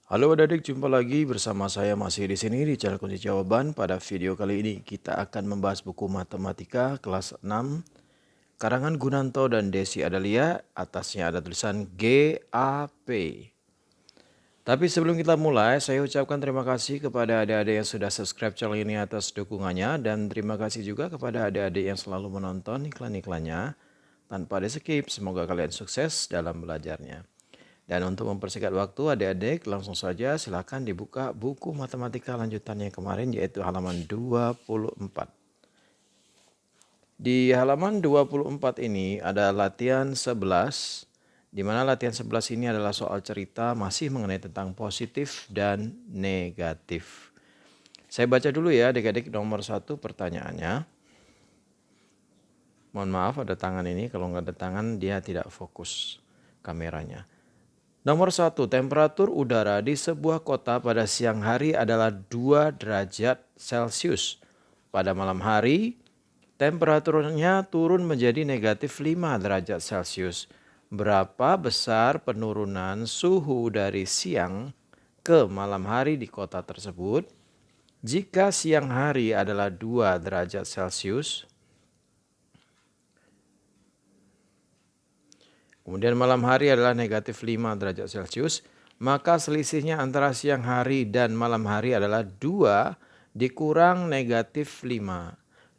Halo adik-adik, jumpa lagi bersama saya masih di sini di channel Kunci Jawaban. Pada video kali ini kita akan membahas buku matematika kelas 6 karangan Gunanto dan Desi Adalia. Atasnya ada tulisan GAP. Tapi sebelum kita mulai, saya ucapkan terima kasih kepada adik-adik yang sudah subscribe channel ini atas dukungannya. Dan terima kasih juga kepada adik-adik yang selalu menonton iklan-iklannya tanpa di skip. Semoga kalian sukses dalam belajarnya. Dan untuk mempersingkat waktu adik-adik, langsung saja silakan dibuka buku matematika lanjutannya kemarin yaitu halaman 24. Di halaman 24 ini ada latihan 11, di mana latihan 11 ini adalah soal cerita masih mengenai tentang positif dan negatif. Saya baca dulu ya adik-adik nomor 1 pertanyaannya. Mohon maaf ada tangan ini, kalau nggak ada tangan dia tidak fokus kameranya. Nomor 1, temperatur udara di sebuah kota pada siang hari adalah 2 derajat Celcius. Pada malam hari, temperaturnya turun menjadi negatif 5 derajat Celcius. Berapa besar penurunan suhu dari siang ke malam hari di kota tersebut? Jika siang hari adalah 2 derajat Celcius, kemudian malam hari adalah negatif 5 derajat Celcius, maka selisihnya antara siang hari dan malam hari adalah 2 dikurang negatif 5.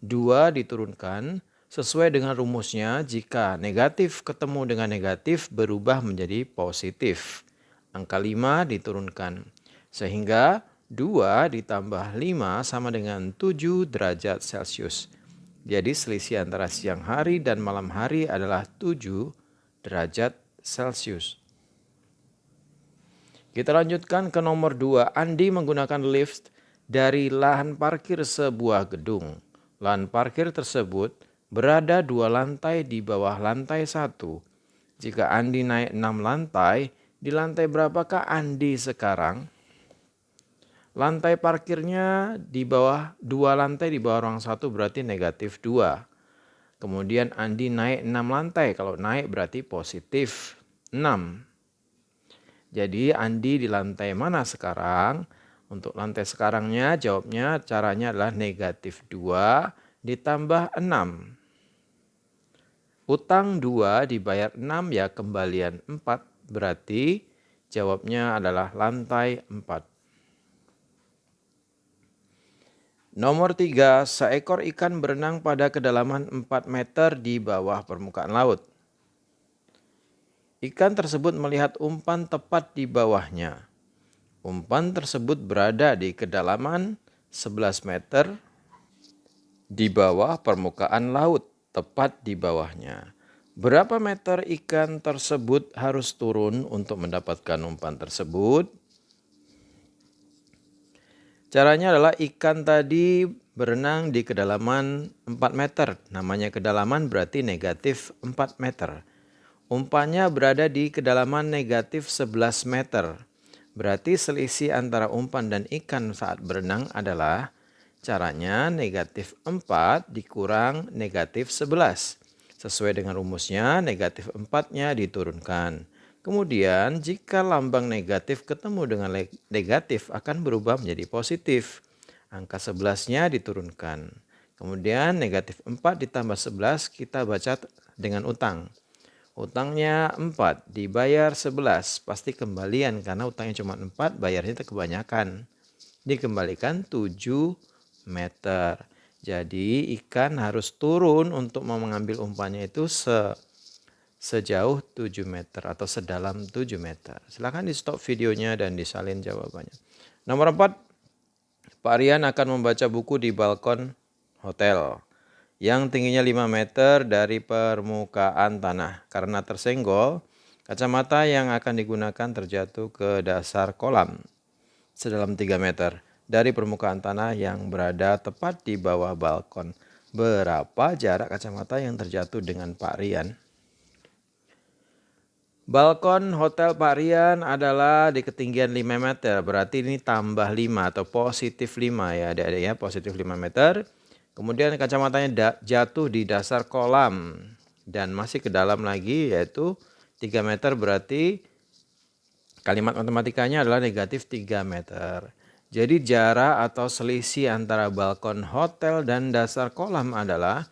2 diturunkan sesuai dengan rumusnya jika negatif ketemu dengan negatif berubah menjadi positif. Angka 5 diturunkan. Sehingga 2 ditambah 5 sama dengan 7 derajat Celcius. Jadi selisih antara siang hari dan malam hari adalah 7 derajat Celcius. Kita lanjutkan ke nomor 2. Andi menggunakan lift dari lahan parkir sebuah gedung. Lahan parkir tersebut berada 2 lantai di bawah lantai 1. Jika Andi naik 6 lantai, di lantai berapakah Andi sekarang? Lantai parkirnya di bawah 2 lantai di bawah ruang 1 berarti negatif 2. Kemudian Andi naik 6 lantai. Kalau naik berarti positif 6. Jadi Andi di lantai mana sekarang? Untuk lantai sekarangnya jawabnya caranya adalah negatif 2 ditambah 6. Utang 2 dibayar 6 ya kembalian 4. Berarti jawabnya adalah lantai 4. Nomor 3, seekor ikan berenang pada kedalaman 4 meter di bawah permukaan laut. Ikan tersebut melihat umpan tepat di bawahnya. Umpan tersebut berada di kedalaman 11 meter di bawah permukaan laut, tepat di bawahnya. Berapa meter ikan tersebut harus turun untuk mendapatkan umpan tersebut? Caranya adalah ikan tadi berenang di kedalaman 4 meter. Namanya kedalaman berarti negatif 4 meter. Umpannya berada di kedalaman negatif 11 meter. Berarti selisih antara umpan dan ikan saat berenang adalah caranya negatif 4 dikurang negatif 11. Sesuai dengan rumusnya negatif 4-nya diturunkan. Kemudian jika lambang negatif ketemu dengan negatif akan berubah menjadi positif. Angka 11-nya diturunkan. Kemudian negatif 4 ditambah 11 kita baca dengan utang. Utangnya 4 dibayar 11. Pasti kembalian karena utangnya cuma 4 bayarnya kebanyakan. Dikembalikan 7 meter. Jadi ikan harus turun untuk mengambil umpannya itu sejauh 7 meter atau sedalam 7 meter. Silakan di stop videonya dan disalin jawabannya. Nomor 4, Pak Rian akan membaca buku di balkon hotel yang tingginya 5 meter dari permukaan tanah. Karena tersenggol, kacamata yang akan digunakan terjatuh ke dasar kolam sedalam 3 meter dari permukaan tanah yang berada tepat di bawah balkon. Berapa jarak kacamata yang terjatuh dengan Pak Rian? Balkon Hotel Pak Rian adalah di ketinggian 5 meter. Berarti ini tambah 5 atau positif 5 ya adik-adik ya. Positif 5 meter. Kemudian kacamatanya jatuh di dasar kolam. Dan masih ke dalam lagi yaitu 3 meter berarti Kalimat matematikanya adalah negatif 3 meter. Jadi jarak atau selisih antara balkon hotel dan dasar kolam adalah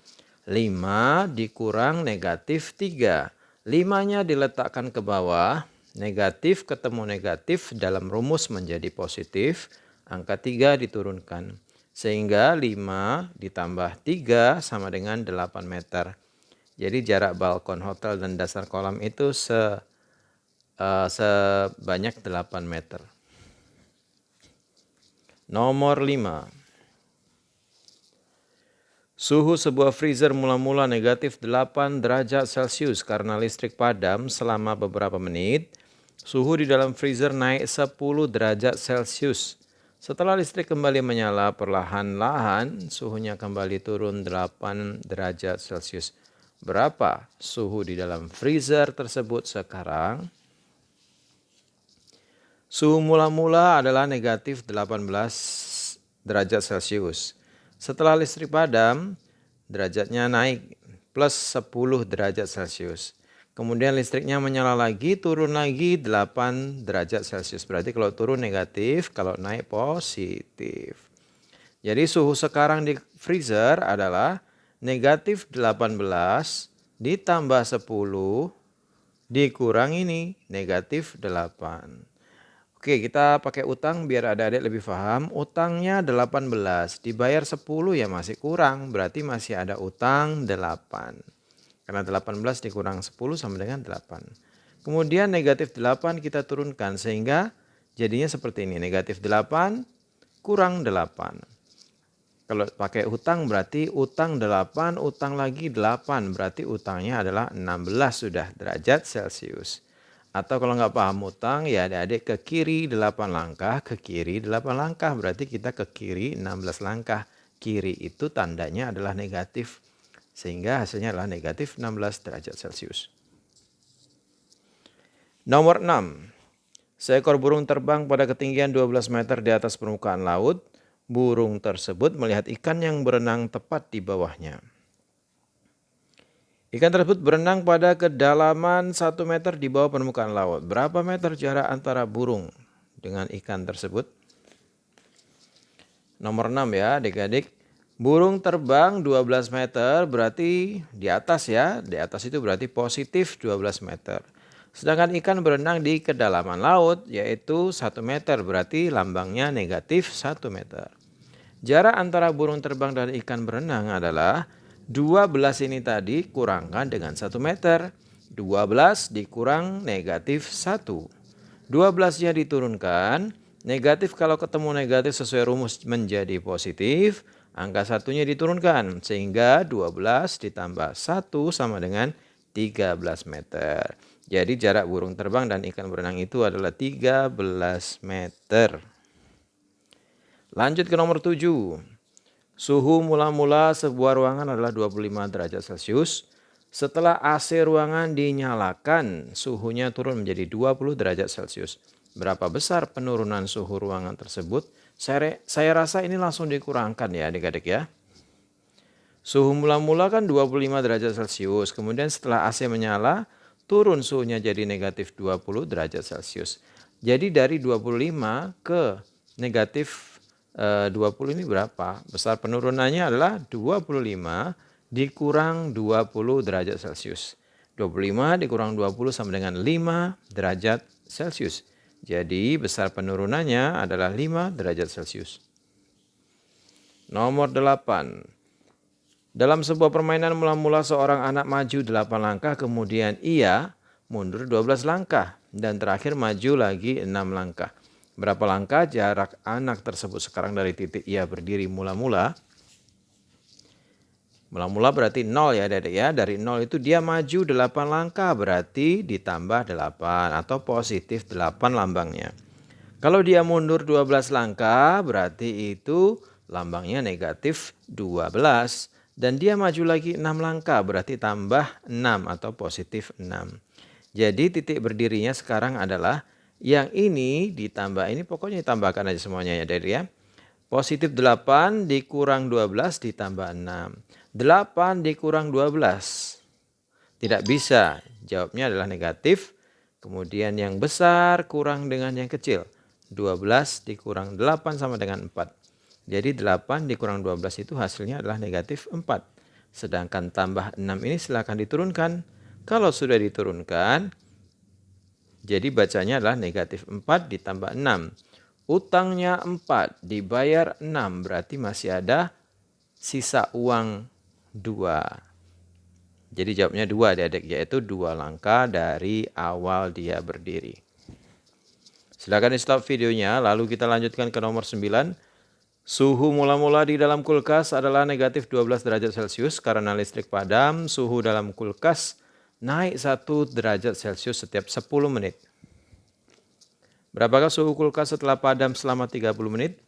5 dikurang negatif 3. 5-nya diletakkan ke bawah, negatif ketemu negatif dalam rumus menjadi positif, angka 3 diturunkan. Sehingga 5 ditambah 3 sama dengan 8 meter. Jadi jarak balkon hotel dan dasar kolam itu sebanyak 8 meter. Nomor 5. Suhu sebuah freezer mula-mula negatif 8 derajat Celcius karena listrik padam selama beberapa menit. Suhu di dalam freezer naik 10 derajat Celcius. Setelah listrik kembali menyala, perlahan-lahan suhunya kembali turun 8 derajat Celcius. Berapa suhu di dalam freezer tersebut sekarang? Suhu mula-mula adalah negatif 18 derajat Celcius. Setelah listrik padam, derajatnya naik plus 10 derajat Celcius. Kemudian listriknya menyala lagi, turun lagi 8 derajat Celcius. Berarti kalau turun negatif, kalau naik positif. Jadi suhu sekarang di freezer adalah negatif 18 ditambah 10 dikurang ini negatif 8. Oke, kita pakai utang biar adik-adik lebih paham. Utangnya 18, dibayar 10 ya masih kurang, berarti masih ada utang 8. Karena 18 dikurang 10 sama dengan 8. Kemudian negatif 8 kita turunkan sehingga jadinya seperti ini. Negatif 8 kurang 8. Kalau pakai utang berarti utang 8, utang lagi 8. Berarti utangnya adalah 16 sudah derajat Celcius. Atau kalau nggak paham utang, ya adik-adik ke kiri 8 langkah, ke kiri 8 langkah. Berarti kita ke kiri 16 langkah. Kiri itu tandanya adalah negatif. Sehingga hasilnya adalah negatif 16 derajat Celcius. Nomor 6. Seekor burung terbang pada ketinggian 12 meter di atas permukaan laut. Burung tersebut melihat ikan yang berenang tepat di bawahnya. Ikan tersebut berenang pada kedalaman 1 meter di bawah permukaan laut. Berapa meter jarak antara burung dengan ikan tersebut? Nomor 6 ya adik-adik. Burung terbang 12 meter berarti di atas ya. Di atas itu berarti positif 12 meter. Sedangkan ikan berenang di kedalaman laut yaitu 1 meter berarti lambangnya negatif 1 meter. Jarak antara burung terbang dan ikan berenang adalah 12 ini tadi kurangkan dengan 1 meter. 12 dikurang negatif 1. 12-nya diturunkan. Negatif kalau ketemu negatif sesuai rumus menjadi positif. Angka 1-nya diturunkan. Sehingga 12 ditambah 1 sama dengan 13 meter. Jadi jarak burung terbang dan ikan berenang itu adalah 13 meter. Lanjut ke nomor 7. Suhu mula-mula sebuah ruangan adalah 25 derajat Celcius. Setelah AC ruangan dinyalakan, suhunya turun menjadi 20 derajat Celcius. Berapa besar penurunan suhu ruangan tersebut? Saya rasa ini langsung dikurangkan ya adik-adik ya. Suhu mula-mula kan 25 derajat Celcius. Kemudian setelah AC menyala, turun suhunya jadi negatif 20 derajat Celcius. Jadi dari 25 ke negatif 20 ini berapa? Besar penurunannya adalah 25 dikurang 20 derajat Celcius. 25 dikurang 20 sama dengan 5 derajat Celcius. Jadi besar penurunannya adalah 5 derajat Celcius. Nomor 8. Dalam sebuah permainan mula-mula seorang anak maju 8 langkah, kemudian ia mundur 12 langkah dan terakhir maju lagi 6 langkah. Berapa langkah jarak anak tersebut sekarang dari titik ia berdiri mula-mula? Mula-mula berarti 0 ya adik-adik ya. Dari 0 itu dia maju 8 langkah berarti ditambah 8 atau positif 8 lambangnya. Kalau dia mundur 12 langkah berarti itu lambangnya negatif 12. Dan dia maju lagi 6 langkah berarti tambah 6 atau positif 6. Jadi titik berdirinya sekarang adalah yang ini ditambah ini, pokoknya ditambahkan aja semuanya ya dari ya. Positif 8 dikurang 12 ditambah 6. 8 dikurang 12. Tidak bisa, jawabnya adalah negatif Kemudian yang besar kurang dengan yang kecil. 12 dikurang 8 sama dengan 4. Jadi 8 dikurang 12 itu hasilnya adalah negatif 4. Sedangkan tambah 6 ini silakan diturunkan. Kalau sudah diturunkan, jadi bacanya adalah negatif 4 ditambah 6. Utangnya 4 dibayar 6, berarti masih ada sisa uang 2. Jadi jawabnya 2 adik-adik, yaitu 2 langkah dari awal dia berdiri. Silakan di stop videonya, lalu kita lanjutkan ke nomor 9. Suhu mula-mula di dalam kulkas adalah negatif 12 derajat Celcius. Karena listrik padam, suhu dalam kulkas naik 1 derajat Celcius setiap 10 menit. Berapakah suhu kulkas setelah padam selama 30 menit?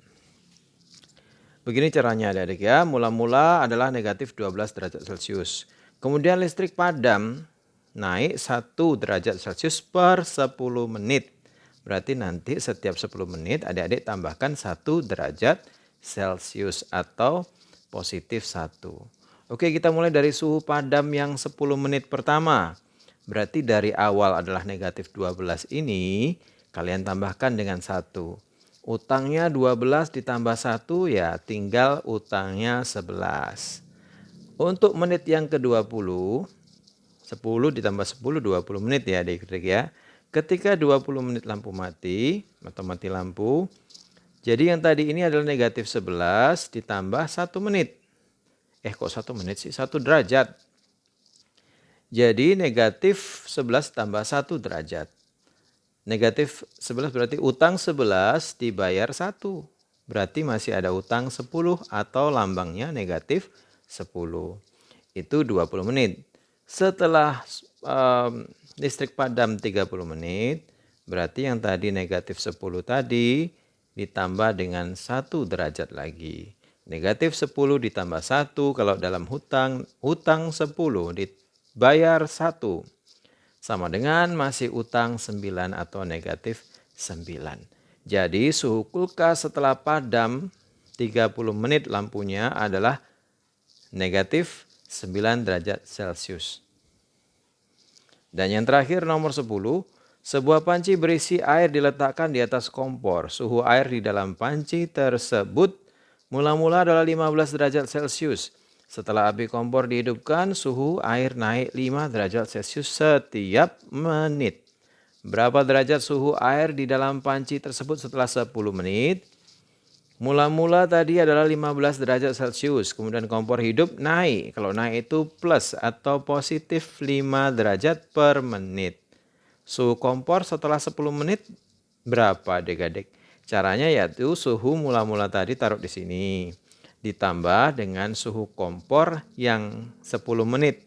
Begini caranya adik-adik ya, mula-mula adalah negatif 12 derajat Celcius. Kemudian listrik padam naik 1 derajat Celcius per 10 menit. Berarti nanti setiap 10 menit adik-adik tambahkan 1 derajat Celcius atau positif 1. Oke, kita mulai dari suhu padam yang 10 menit pertama. Berarti dari awal adalah negatif 12 ini, kalian tambahkan dengan 1. Utangnya 12 ditambah 1 ya tinggal utangnya 11. Untuk menit yang ke-20, 10 ditambah 10, 20 menit ya adik-adik ya. Ketika 20 menit lampu mati, atau mati lampu, jadi yang tadi ini adalah negatif 11 ditambah 1 menit. Kok 1 menit sih? 1 derajat. Jadi negatif 11 tambah 1 derajat. Negatif 11 berarti utang 11 dibayar 1. Berarti masih ada utang 10 atau lambangnya negatif 10. Itu 20 menit. Setelah listrik padam 30 menit, berarti yang tadi negatif 10 tadi ditambah dengan 1 derajat lagi. Negatif 10 ditambah 1 kalau dalam hutang 10 dibayar 1. Sama dengan masih utang 9 atau negatif 9. Jadi suhu kulkas setelah padam 30 menit lampunya adalah negatif 9 derajat Celcius. Dan yang terakhir nomor 10, sebuah panci berisi air diletakkan di atas kompor. Suhu air di dalam panci tersebut mula-mula adalah 15 derajat Celcius. Setelah api kompor dihidupkan, suhu air naik 5 derajat Celcius setiap menit. Berapa derajat suhu air di dalam panci tersebut setelah 10 menit? Mula-mula tadi adalah 15 derajat Celcius, kemudian kompor hidup naik. Kalau naik itu plus atau positif 5 derajat per menit. Suhu kompor setelah 10 menit berapa adik-adik? Caranya yaitu suhu mula-mula tadi taruh di sini. Ditambah dengan suhu kompor yang 10 menit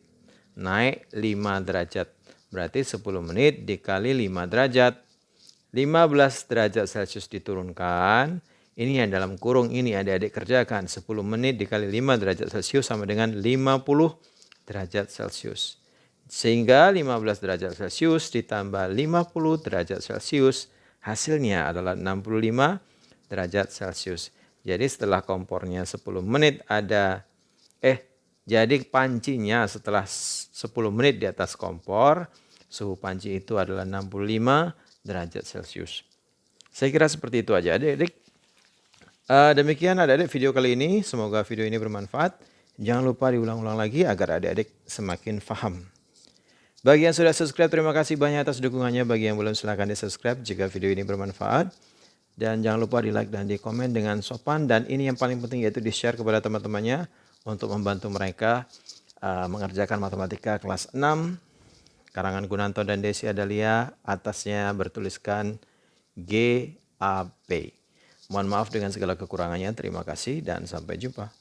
naik 5 derajat. Berarti 10 menit dikali 5 derajat. 15 derajat Celcius diturunkan. Ini yang dalam kurung ini adik-adik kerjakan. 10 menit dikali 5 derajat Celcius sama dengan 50 derajat Celcius. Sehingga 15 derajat Celcius ditambah 50 derajat Celcius hasilnya adalah 65 derajat Celcius. Jadi setelah kompornya 10 menit jadi pancinya setelah 10 menit di atas kompor, suhu panci itu adalah 65 derajat Celcius. Saya kira seperti itu aja adik-adik. Demikian adik-adik video kali ini, semoga video ini bermanfaat. Jangan lupa diulang-ulang lagi agar adik-adik semakin paham. Bagi yang sudah subscribe, terima kasih banyak atas dukungannya. Bagi yang belum, silahkan di subscribe jika video ini bermanfaat. Dan jangan lupa di like dan di komen dengan sopan. Dan ini yang paling penting yaitu di share kepada teman-temannya untuk membantu mereka mengerjakan matematika kelas 6. Karangan Gunanto dan Desi Adalia, atasnya bertuliskan GAP. Mohon maaf dengan segala kekurangannya. Terima kasih dan sampai jumpa.